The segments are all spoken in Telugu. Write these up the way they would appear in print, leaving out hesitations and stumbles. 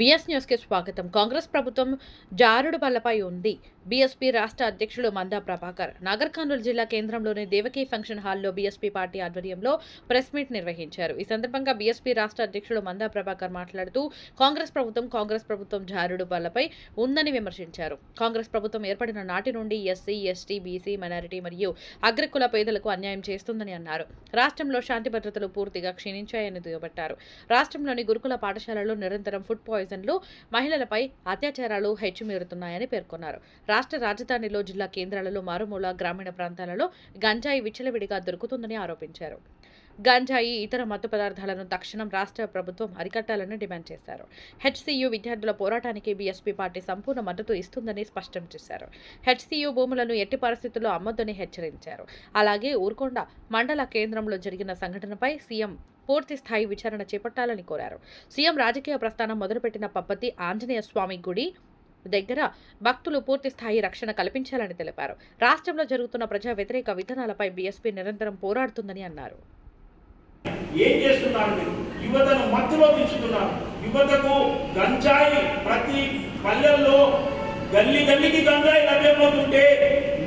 బీఎస్ న్యూస్కి స్వాగతం. కాంగ్రెస్ ప్రభుత్వం జారుడు బల్లపై ఉంది. బీఎస్పీ రాష్ట్ర అధ్యక్షుడు మందా ప్రభాకర్ నాగర్ కర్నూలు జిల్లా కేంద్రంలోని దేవకీ ఫంక్షన్ హాల్లో బీఎస్పీ పార్టీ ఆధ్వర్యంలో ప్రెస్ మీట్ నిర్వహించారు. ఈ సందర్భంగా బీఎస్పీ రాష్ట్ర అధ్యక్షుడు మందా ప్రభాకర్ మాట్లాడుతూ కాంగ్రెస్ ప్రభుత్వం జారుడు బల్లపై ఉందని విమర్శించారు. కాంగ్రెస్ ప్రభుత్వం ఏర్పడిన నాటి నుండి ఎస్సీ, ఎస్టీ, బీసీ, మైనారిటీ మరియు అగ్రకుల పేదలకు అన్యాయం చేస్తుందని అన్నారు. రాష్ట్రంలో శాంతి భద్రతలు పూర్తిగా క్షీణించాయని దుయ్యబట్టారు. రాష్ట్రంలోని గురుకుల పాఠశాలలో నిరంతరం ఫుడ్ పాయిజన్లు, మహిళలపై అత్యాచారాలు హెచ్చుమీరుతున్నాయని పేర్కొన్నారు. రాష్ట్ర రాజధానిలో, జిల్లా కేంద్రాలలో, మారుమూల గ్రామీణ ప్రాంతాలలో గంజాయి విచ్చలవిడిగా దొరుకుతుందని ఆరోపించారు. గంజాయి, ఇతర మత్తు పదార్థాలను తక్షణం రాష్ట్ర ప్రభుత్వం అరికట్టాలని డిమాండ్ చేశారు. హెచ్సీయూ విద్యార్థుల పోరాటానికి బీఎస్పీ పార్టీ సంపూర్ణ మద్దతు ఇస్తుందని స్పష్టం చేశారు. హెచ్సీయూ భూములను ఎట్టి పరిస్థితుల్లో అమ్మొద్దని హెచ్చరించారు. అలాగే ఊర్కొండ మండల కేంద్రంలో జరిగిన సంఘటనపై సీఎం పూర్తి స్థాయి విచారణ చేపట్టాలని కోరారు. సీఎం రాజకీయ ప్రస్థానం మొదలుపెట్టిన పప్పతి ఆంజనేయ స్వామి గుడి దగ్గర భక్తులు పూర్తి స్థాయి రక్షణ కల్పించాలని తెలిపారు. రాష్ట్రంలో జరుగుతున్న ప్రజా వ్యతిరేక విధానాలపై బీఎస్పీ నిరంతరం పోరాడుతుందని అన్నారు. ఏం చేస్తున్నారు? మీరు యువతను మత్తులో దించుతున్నారు. యువతకు గంజాయి ప్రతి పల్లెల్లో గల్లీకి గంజాయి లభ్యమవుతుంటే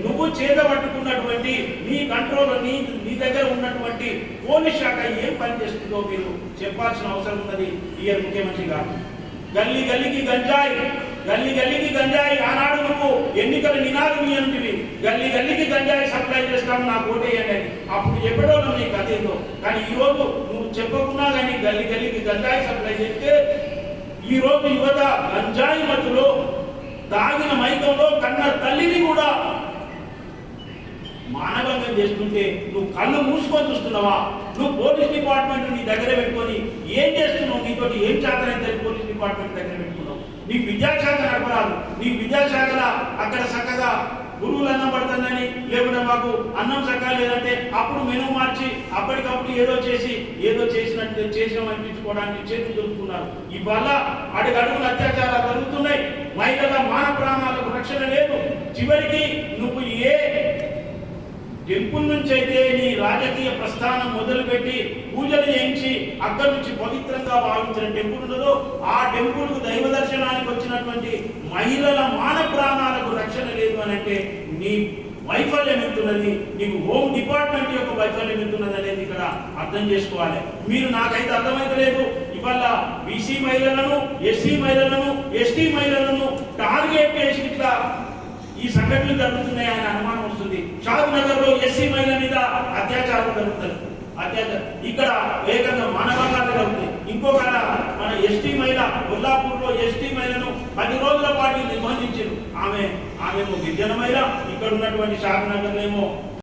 నువ్వు చేత పట్టుకున్నటువంటి నీ కంట్రోల్ నీ దగ్గర ఉన్నటువంటి పోలీస్ శాఖ ఏం పని చేస్తుందో మీరు చెప్పాల్సిన అవసరం ఉన్నది. ఈ ముఖ్యమంత్రి గారు గల్లీకి గంజాయి ఆనాడు నువ్వు ఎన్నికల నినాదం ఏంటివి? గల్లీకి గంజాయి సప్లై చేస్తాము, నాకు ఓటేయండి అని అప్పుడు చెప్పేటోళ్ళు నీ కథ ఏందో. కానీ ఈరోజు నువ్వు చెప్పకున్నా కానీ గల్లీకి గంజాయి సప్లై చేస్తే ఈరోజు యువత గంజాయి మధ్యలో తాగిన మైకంలో కన్న తల్లిని కూడా మానవంగా చేస్తుంటే నువ్వు కళ్ళు మూసుకొని చూస్తున్నావా? నువ్వు పోలీస్ డిపార్ట్మెంట్ నీ దగ్గర పెట్టుకొని ఏం చేస్తున్నావు? నీతో ఏం చేతనైతే పోలీస్ డిపార్ట్మెంట్ దగ్గర పెట్టుకున్నావు. నీ విద్యాశాఖ నడపరాదు. నీ విద్యాశాఖల అక్కడ చక్కగా గురువులు అన్నం పడుతుందని, లేకుండా మాకు అన్నం చక్కగా లేదంటే అప్పుడు మెను మార్చి అప్పటికప్పుడు ఏదో చేసినాం అనిపించుకోవడానికి చేతులు దొరుకుతున్నారు. ఇవల్ల అడుగడుగులు అత్యాచారాలు జరుగుతున్నాయి. మహిళల మాన ప్రాణాలకు రక్షణ లేదు. చివరికి నువ్వు ఏ టెంపుల్ నుంచి అయితే నీ రాజకీయ ప్రస్థానం మొదలుపెట్టి పూజలు చేయించి అక్కడి నుంచి పవిత్రంగా భావించిన టెంపుల్ ఉన్నదో ఆ టెంపుల్కు దైవ దర్శనానికి వచ్చినటువంటి మహిళల మాన ప్రాణాలకు రక్షణ లేదు అని అంటే నీ వైఫల్యం ఎంతున్నది, నీకు హోమ్ డిపార్ట్మెంట్ యొక్క వైఫల్యం ఎంతున్నది అనేది ఇక్కడ అర్థం చేసుకోవాలి. మీరు నాకైతే అర్థమైతలేదు. ఇవాళ బీసీ మహిళలను, ఎస్సీ మహిళలను, ఎస్టీ మహిళలను టార్గెట్ చేసి ఇట్లా ఈ సంఘటనలు జరుగుతున్నాయని అనుమానం వస్తుంది. షాద్ నగర్ లో ఎస్సీ మహిళ మీద అత్యాచారం జరుగుతుంది. ఇక్కడ ఏకంగా మానవాళాలు జరుగుతాయి. ఇంకొక మన ఎస్టీ మహిళ కొల్లాపూర్ లో ఎస్టీ మహిళను 10 రోజుల పాటు నిర్బంధించారు. ఆమె గిరిజన మహిళ. ఇక్కడ ఉన్నటువంటి షాద్ నగర్ ఏమో